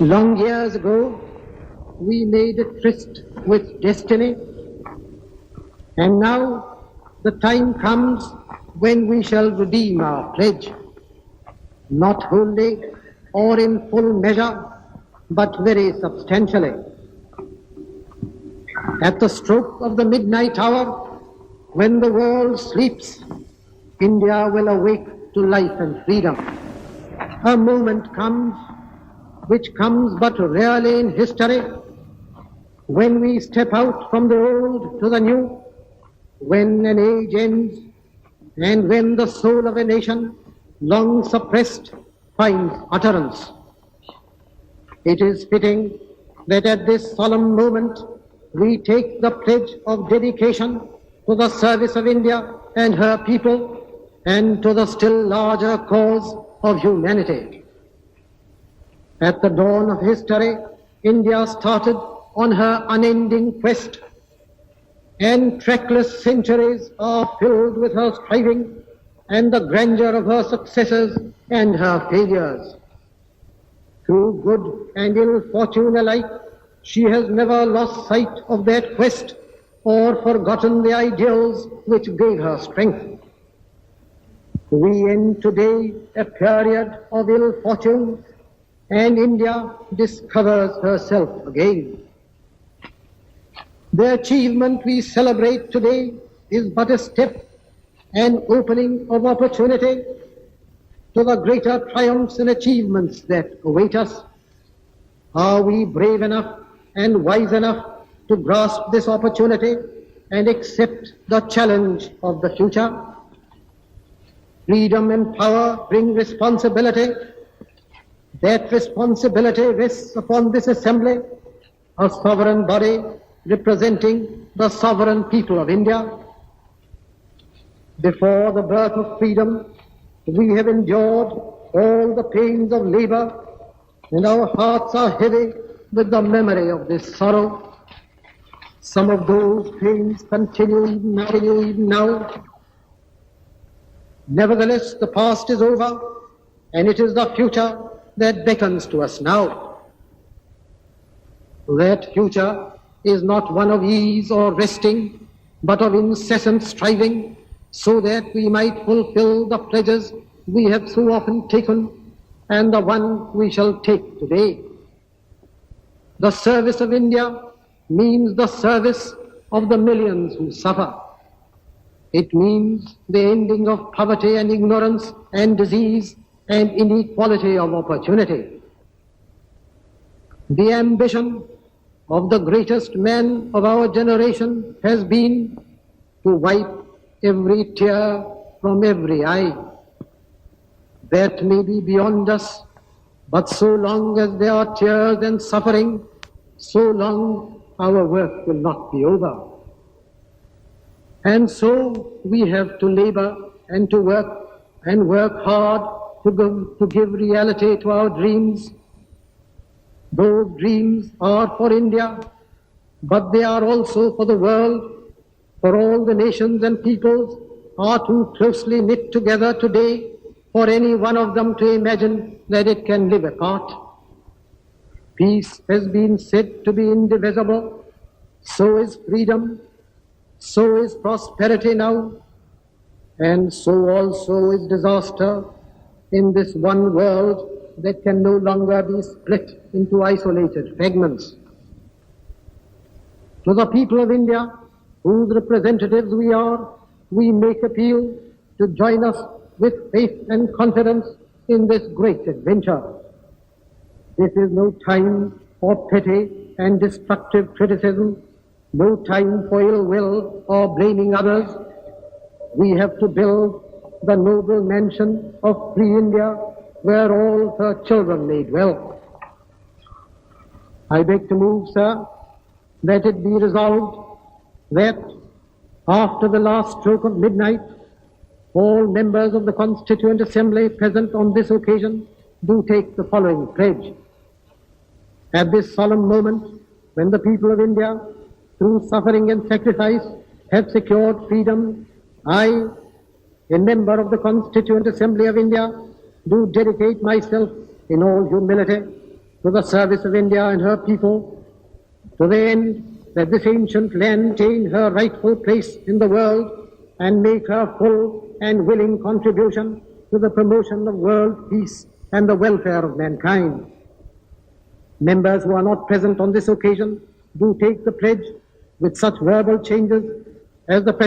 Long years ago, we made a tryst with destiny, and now the time comes when we shall redeem our pledge, not wholly or in full measure, but very substantially. At the stroke of the midnight hour, when the world sleeps, India will awake to life and freedom. A moment comes, which comes but rarely in history, when we step out from the old to the new, when an age ends, and when the soul of a nation, long suppressed, finds utterance. It is fitting that at this solemn moment we take the pledge of dedication to the service of India and her people, and to the still larger cause of humanity. At the dawn of history, India started on her unending quest, and trackless centuries are filled with her striving and the grandeur of her successes and her failures. Through good and ill fortune alike, she has never lost sight of that quest or forgotten the ideals which gave her strength. We end today a period of ill fortune, and India discovers herself again. The achievement we celebrate today is but a step, an opening of opportunity to the greater triumphs and achievements that await us. Are we brave enough and wise enough to grasp this opportunity and accept the challenge of the future? Freedom and power bring responsibility. That responsibility rests upon this assembly, a sovereign body representing the sovereign people of India. Before the birth of freedom, we have endured all the pains of labor, and our hearts are heavy with the memory of this sorrow. Some of those pains continue even now. Nevertheless, the past is over, and it is the future that beckons to us now. That future is not one of ease or resting, but of incessant striving, so that we might fulfill the pledges we have so often taken, and the one we shall take today. The service of India means the service of the millions who suffer. It means the ending of poverty and ignorance and disease and inequality of opportunity. The ambition of the greatest man of our generation has been to wipe every tear from every eye. That may be beyond us, but so long as there are tears and suffering, so long our work will not be over. And so we have to labor and to work hard to give reality to our dreams. Those dreams are for India, but they are also for the world, for all the nations and peoples are too closely knit together today for any one of them to imagine that it can live apart. Peace has been said to be indivisible, so is freedom, so is prosperity now, and so also is disaster in this one world that can no longer be split into isolated fragments. To the people of India, whose representatives we are, we make appeal to join us with faith and confidence in this great adventure. This is no time for petty and destructive criticism, no time for ill will or blaming others. We have to build the noble mansion of free India where all her children may dwell. I beg to move, sir, that it be resolved that after the last stroke of midnight, all members of the Constituent Assembly present on this occasion do take the following pledge. At this solemn moment, when the people of India, through suffering and sacrifice, have secured freedom, I, a member of the Constituent Assembly of India, do dedicate myself in all humility to the service of India and her people, to the end that this ancient land retain her rightful place in the world and make her full and willing contribution to the promotion of world peace and the welfare of mankind. Members who are not present on this occasion do take the pledge with such verbal changes as the